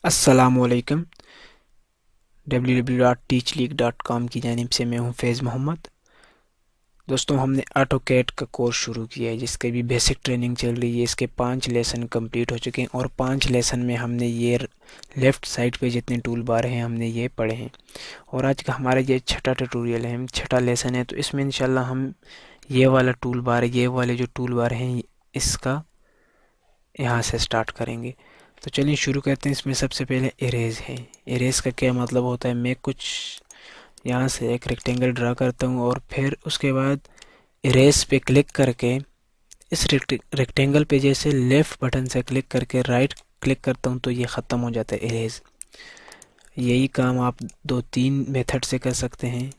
अस्सलामुअलैकुम। www.teachleague.com की जानिब से मैं हूं फैज़ मोहम्मद। दोस्तों, हमने ऑटोकैड का कोर्स शुरू किया है जिसकी भी बेसिक ट्रेनिंग चल रही है। इसके 5 लेसन कंप्लीट हो चुके हैं और 5 लेसन में हमने ये लेफ़्ट साइड पे जितने टूल बार हैं हमने ये पढ़े हैं। और आज का हमारा ये छठा ट्यूटोरियल है, छठा लेसन है। तो इसमें इंशाल्लाह हम ये वाला टूल बार, ये वाले जो टूल बार हैं, इसका यहाँ से स्टार्ट करेंगे। तो चलिए शुरू करते हैं। इसमें सबसे पहले इरेज है। इरेज का क्या मतलब होता है, मैं कुछ यहाँ से एक रेक्टेंगल ड्रा करता हूँ और फिर उसके बाद इरेज पे क्लिक करके इस रेक्टेंगल पे जैसे लेफ़्ट बटन से क्लिक करके राइट क्लिक करता हूँ तो ये ख़त्म हो जाता है इरेज। यही काम आप 2-3 मेथड से कर सकते हैं।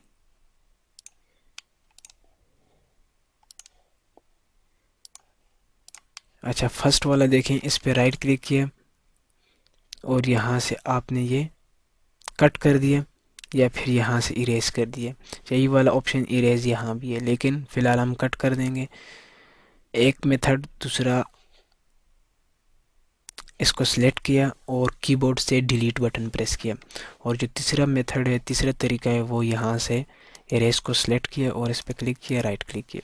अच्छा, फर्स्ट वाला देखें, इस पे राइट क्लिक किया और यहाँ से आपने ये कट कर दिया या फिर यहाँ से इरेज कर दिया। यही वाला ऑप्शन इरेज यहाँ भी है, लेकिन फ़िलहाल हम कट कर देंगे। एक मेथड दूसरा, इसको सिलेक्ट किया और कीबोर्ड से डिलीट बटन प्रेस किया। और जो तीसरा मेथड है, तीसरा तरीका है, वो यहाँ से इरेज को सिलेक्ट किया और इस पर क्लिक किया, राइट क्लिक किया।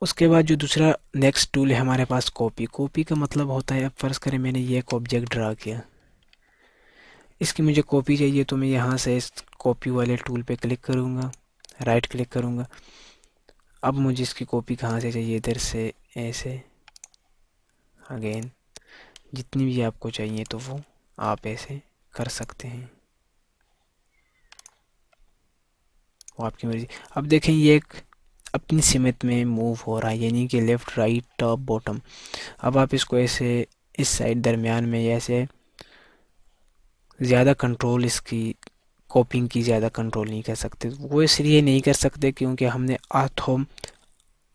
उसके बाद जो दूसरा नेक्स्ट टूल है हमारे पास, कॉपी। कॉपी का मतलब होता है, अब फ़र्ज़ करें मैंने ये एक ऑब्जेक्ट ड्रा किया, इसकी मुझे कॉपी चाहिए, तो मैं यहाँ से इस कॉपी वाले टूल पे क्लिक करूँगा, राइट क्लिक करूँगा। अब मुझे इसकी कॉपी कहाँ से चाहिए, इधर से ऐसे अगेन, जितनी भी आपको चाहिए तो वो आप ऐसे कर सकते हैं, वो आपकी मर्ज़ी। अब देखें, ये एक अपनी सीमित में मूव हो रहा है, यानी कि लेफ़्ट राइट टॉप बॉटम। अब आप इसको ऐसे इस साइड दरमियान में ऐसे ज़्यादा कंट्रोल, इसकी कॉपिंग की ज़्यादा कंट्रोल नहीं कर सकते। वो इसलिए नहीं कर सकते क्योंकि हमने आर्थो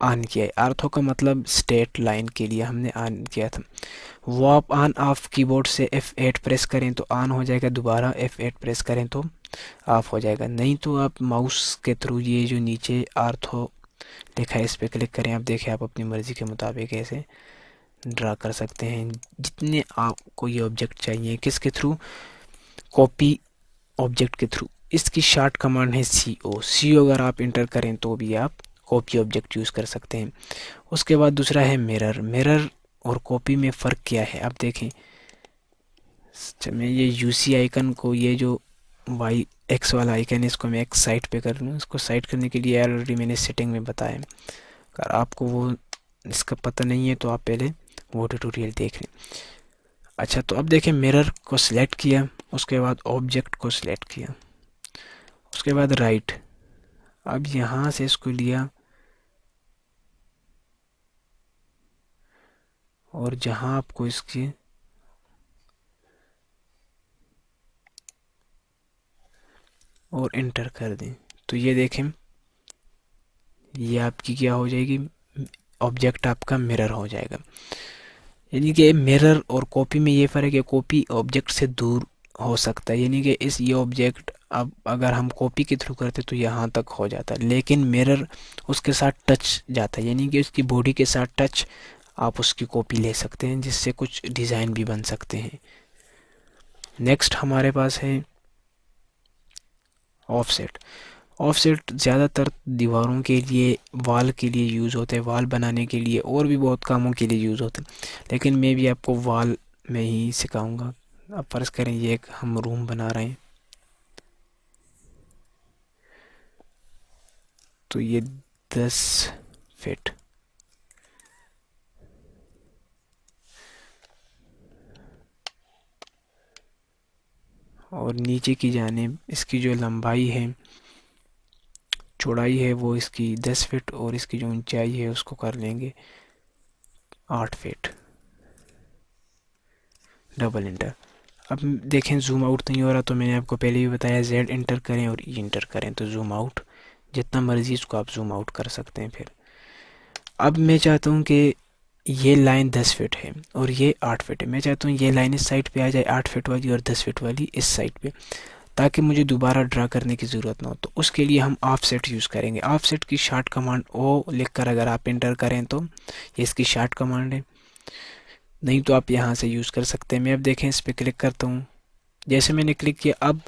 ऑन किया है। आर्थो का मतलब स्ट्रेट लाइन के लिए हमने ऑन किया था। वो आप ऑन ऑफ कीबोर्ड से F8 प्रेस करें तो ऑन हो जाएगा, दोबारा F8 प्रेस करें तो ऑफ हो जाएगा। नहीं तो आप माउस के थ्रू ये जो नीचे आर्थो लिखा है इस पर क्लिक करें। आप देखें, आप अपनी मर्ज़ी के मुताबिक ऐसे ड्रा कर सकते हैं जितने आपको ये ऑब्जेक्ट चाहिए। किसके थ्रू? कॉपी ऑब्जेक्ट के थ्रू। इसकी शॉर्ट कमांड है CO अगर आप इंटर करें तो भी आप कॉपी ऑब्जेक्ट यूज़ कर सकते हैं। उसके बाद दूसरा है मिरर। मिरर और कॉपी में फ़र्क क्या है, आप देखें। मैं ये UC आइकन को, ये जो YX वाला आइकन है, इसको मैं एक साइड पे कर लूँ। इसको साइड करने के लिए ऑलरेडी मैंने सेटिंग में बताया। अगर आपको वो इसका पता नहीं है तो आप पहले वो ट्यूटोरियल देख लें। अच्छा, तो अब देखें, मिरर को सिलेक्ट किया, उसके बाद ऑब्जेक्ट को सिलेक्ट किया, उसके बाद राइट। अब यहाँ से इसको लिया और जहाँ आपको इसकी और इंटर कर दें तो ये देखें, ये आपकी क्या हो जाएगी, ऑब्जेक्ट आपका मिरर हो जाएगा। यानी कि मिरर और कॉपी में ये फ़र्क है, कॉपी ऑब्जेक्ट से दूर हो सकता है, यानी कि ये ऑब्जेक्ट अब अगर हम कॉपी के थ्रू करते तो यहाँ तक हो जाता है, लेकिन मिरर उसके साथ टच जाता है, यानी कि उसकी बॉडी के साथ टच आप उसकी कॉपी ले सकते हैं, जिससे कुछ डिज़ाइन भी बन सकते हैं। नेक्स्ट हमारे पास है ऑफसेट। ऑफसेट ज़्यादातर दीवारों के लिए, वाल के लिए यूज़ होते हैं, वाल बनाने के लिए और भी बहुत कामों के लिए यूज़ होते हैं, लेकिन मैं भी आपको वाल में ही सिखाऊंगा। अब फ़र्ज़ करें ये एक हम रूम बना रहे हैं, तो ये 10 फीट और नीचे की जानिब इसकी जो लंबाई है, चौड़ाई है, वो इसकी 10 फीट और इसकी जो ऊंचाई है उसको कर लेंगे 8 फीट। Double inter. अब देखें, जूम आउट नहीं हो रहा, तो मैंने आपको पहले भी बताया, Z इंटर करें और E इंटर करें तो जूम आउट, जितना मर्जी इसको आप जूम आउट कर सकते हैं। फिर अब मैं चाहता हूँ कि ये लाइन 10 फीट है और ये 8 फीट है। मैं चाहता हूँ ये लाइन इस साइड पे आ जाए 8 फीट वाली और 10 फीट वाली इस साइड पे, ताकि मुझे दोबारा ड्रा करने की ज़रूरत ना हो। तो उसके लिए हम ऑफसेट यूज़ करेंगे। ऑफसेट की शॉर्ट कमांड O लिखकर अगर आप इंटर करें तो ये इसकी शॉर्ट कमांड है। नहीं तो आप यहाँ से यूज़ कर सकते हैं। मैं अब देखें इस पर क्लिक करता हूँ। जैसे मैंने क्लिक किया, अब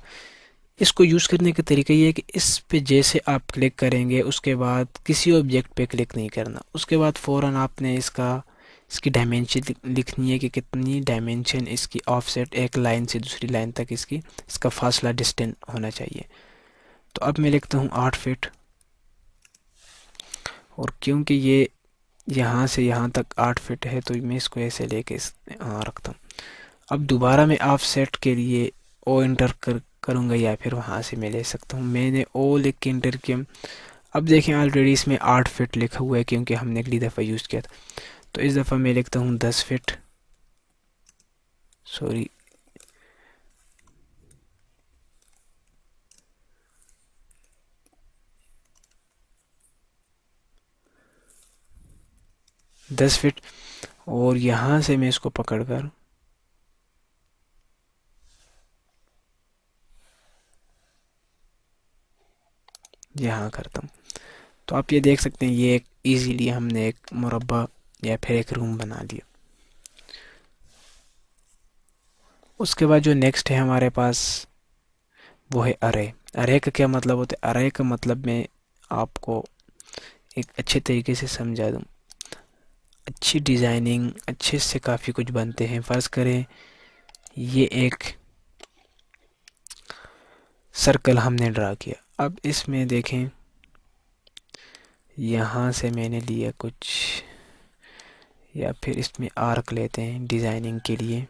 इसको यूज़ करने का तरीका ये है कि इस पे जैसे आप क्लिक करेंगे उसके बाद किसी ऑब्जेक्ट पे क्लिक नहीं करना, उसके बाद फ़ौरन आपने इसकी डायमेंशन लिखनी है कि कितनी डायमेंशन इसकी ऑफसेट एक लाइन से दूसरी लाइन तक इसका फासला डिस्टेंस होना चाहिए। तो अब मैं लिखता हूँ 8 फीट, और क्योंकि ये यहाँ से यहाँ तक 8 फीट है तो मैं इसको ऐसे लेके यहाँ रखता हूँ। अब दोबारा मैं ऑफसेट के लिए ओ इंटर करूँगा या फिर वहाँ से मैं ले सकता हूँ। मैंने ओ लिख के इंटर किया। अब देखें ऑलरेडी इसमें 8 फीट लिखा हुआ है क्योंकि हमने अगली दफ़ा यूज़ किया था। तो इस दफ़ा मैं लिखता हूँ 10 फीट, सॉरी 10 फीट। और यहाँ से मैं इसको पकड़कर यहाँ करता हूँ। तो आप ये देख सकते हैं ये एक इजीली हमने एक मुरब्बा या फिर एक रूम बना लिया। उसके बाद जो नेक्स्ट है हमारे पास वो है अरे। अरे का क्या मतलब होता है? अरे का मतलब मैं आपको एक अच्छे तरीके से समझा दूँ। अच्छी डिज़ाइनिंग अच्छे से काफ़ी कुछ बनते हैं। फ़र्ज़ करें ये एक सर्कल हमने ड्रा किया। अब इसमें देखें यहाँ से मैंने लिया कुछ, या फिर इसमें आर्क लेते हैं डिज़ाइनिंग के लिए।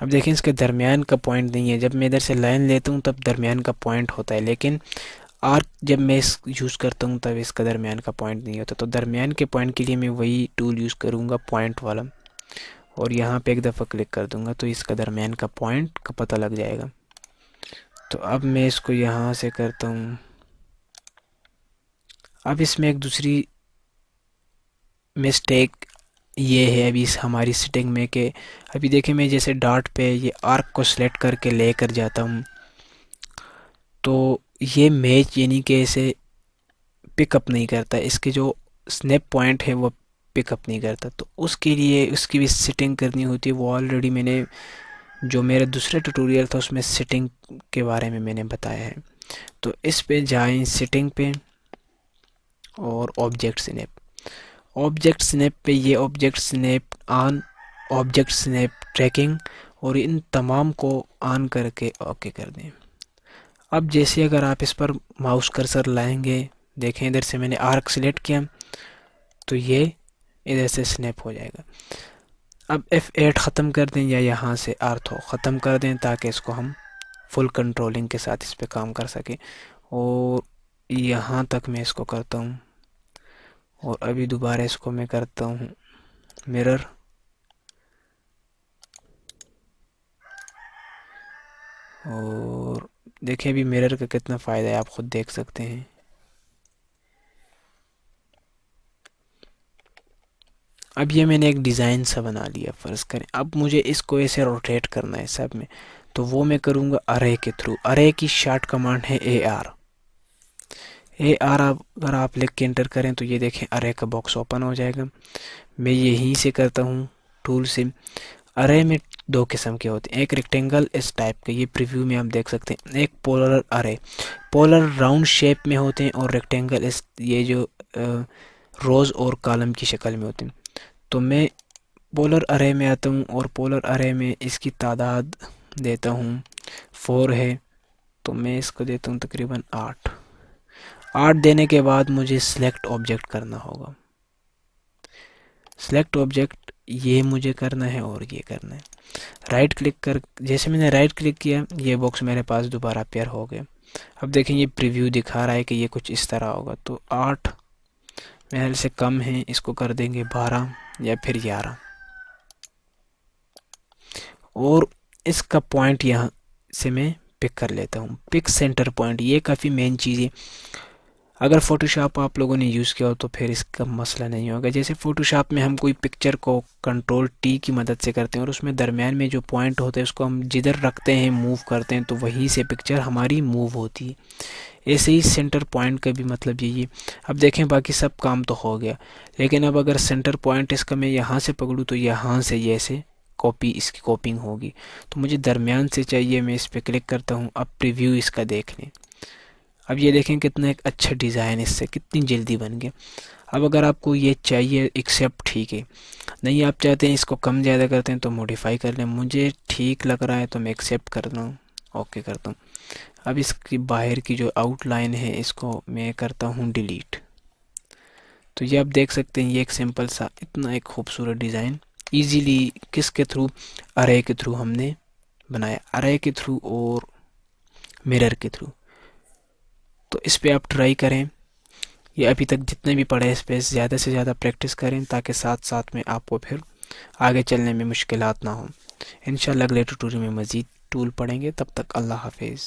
अब देखें इसके दरमियान का पॉइंट नहीं है। जब मैं इधर से लाइन लेता हूँ तब दरमियान का पॉइंट होता है, लेकिन आर्क जब मैं इस यूज़ करता हूँ तब इसका दरमियान का पॉइंट नहीं होता। तो दरमियान के पॉइंट के लिए मैं वही टूल यूज़ करूँगा, पॉइंट वाला, और यहाँ पे एक दफ़ा क्लिक कर दूँगा तो इसका दरमियान का पॉइंट का पता लग जाएगा। तो अब मैं इसको यहाँ से करता हूँ। अब इसमें एक दूसरी मिस्टेक ये है अभी इस हमारी सेटिंग में कि अभी देखें मैं जैसे डॉट पे ये आर्क को सिलेक्ट करके ले कर जाता हूँ तो ये मैच यानी कि इसे पिकअप नहीं करता, इसके जो स्नैप पॉइंट है वो पिकअप नहीं करता। तो उसके लिए उसकी भी सेटिंग करनी होती है। वो ऑलरेडी मैंने जो मेरा दूसरा ट्यूटोरियल था उसमें सेटिंग के बारे में मैंने बताया है। तो इस पे जाएं सेटिंग पे और ऑब्जेक्ट स्नैप। ऑब्जेक्ट स्नैप पे ये object snap on, object snap tracking, और इन तमाम को ऑन करके ओके कर दें। अब जैसे अगर आप इस पर माउस कर्सर लाएंगे, देखें इधर से मैंने आर्क सिलेक्ट किया तो ये इधर से स्नैप हो जाएगा। अब F8 ख़त्म कर दें या यहाँ से आर्थो ख़त्म कर दें ताकि इसको हम फुल कंट्रोलिंग के साथ इस पे काम कर सकें। और यहाँ तक मैं इसको करता हूँ, और अभी दोबारा इसको मैं करता हूँ मिरर, और देखिए अभी मिरर का कितना फ़ायदा है आप ख़ुद देख सकते हैं। अब ये मैंने एक डिज़ाइन सा बना लिया फ़र्ज़ करें। अब मुझे इसको ऐसे रोटेट करना है सब में, तो वो मैं करूँगा अरे के थ्रू। अरे की शॉर्ट कमांड है AR। अगर आप लिख के एंटर करें तो ये देखें अरे का बॉक्स ओपन हो जाएगा। मैं यहीं से करता हूँ टूल से। अरे में दो किस्म के होते हैं, एक रेक्टेंगल इस टाइप के, ये प्रीव्यू में आप देख सकते हैं, एक पोलर अरे। पोलर राउंड शेप में होते हैं और रेक्टेंगल इस ये जो रोज़ और कॉलम की शक्ल में होते हैं। तो मैं पोलर अरे में आता हूँ और पोलर अरे में इसकी तादाद देता हूँ 4 है, तो मैं इसको देता हूँ तकरीबन 8 देने के बाद मुझे सिलेक्ट ऑब्जेक्ट करना होगा। सिलेक्ट ऑब्जेक्ट ये मुझे करना है और ये करना है। राइट क्लिक कर, जैसे मैंने राइट क्लिक किया ये बॉक्स मेरे पास दोबारा पेयर हो गया। अब देखें ये प्रीव्यू दिखा रहा है कि ये कुछ इस तरह होगा। तो 8 मेरे से कम है, इसको कर देंगे 12 या फिर 11, और इसका पॉइंट यहाँ से मैं पिक कर लेता हूँ। पिक सेंटर पॉइंट ये काफ़ी मेन चीज़ है। अगर फ़ोटोशॉप आप लोगों ने यूज़ किया हो तो फिर इसका मसला नहीं होगा। जैसे फ़ोटोशॉप में हम कोई पिक्चर को कंट्रोल T की मदद से करते हैं और उसमें दरमियान में जो पॉइंट होते हैं उसको हम जिधर रखते हैं मूव करते हैं तो वहीं से पिक्चर हमारी मूव होती है। ऐसे ही सेंटर पॉइंट का भी मतलब यही है। अब देखें बाकी सब काम तो हो गया, लेकिन अब अगर सेंटर पॉइंट इसका मैं यहाँ से पकड़ूँ तो यहाँ से ये ऐसे कॉपी इसकी कॉपिंग होगी। तो मुझे दरमियान से चाहिए, मैं इस पर क्लिक करता हूँ। अब प्रीव्यू इसका देख लें। अब ये देखें कितना एक अच्छा डिज़ाइन, इससे कितनी जल्दी बन गया। अब अगर आपको ये चाहिए एक्सेप्ट, ठीक है। नहीं आप चाहते हैं इसको कम ज़्यादा करते हैं तो मॉडिफाई कर लें। मुझे ठीक लग रहा है तो मैं एक्सेप्ट कर रहा हूँ, ओके करता हूँ। अब इसकी बाहर की जो आउटलाइन है इसको मैं करता हूँ डिलीट। तो ये आप देख सकते हैं, ये एक सिंपल सा इतना एक खूबसूरत डिज़ाइन इजीली किसके थ्रू, अरे के थ्रू हमने बनाया, अरे के थ्रू और मिरर के थ्रू। तो इस पे आप ट्राई करें। ये अभी तक जितने भी पढ़े इस पे ज़्यादा से ज़्यादा प्रैक्टिस करें, ताकि साथ साथ में आपको फिर आगे चलने में मुश्किलात ना हो। इंशाल्लाह अगले ट्यूटोरियल में मज़ीद टूल पढ़ेंगे। तब तक अल्लाह हाफिज़।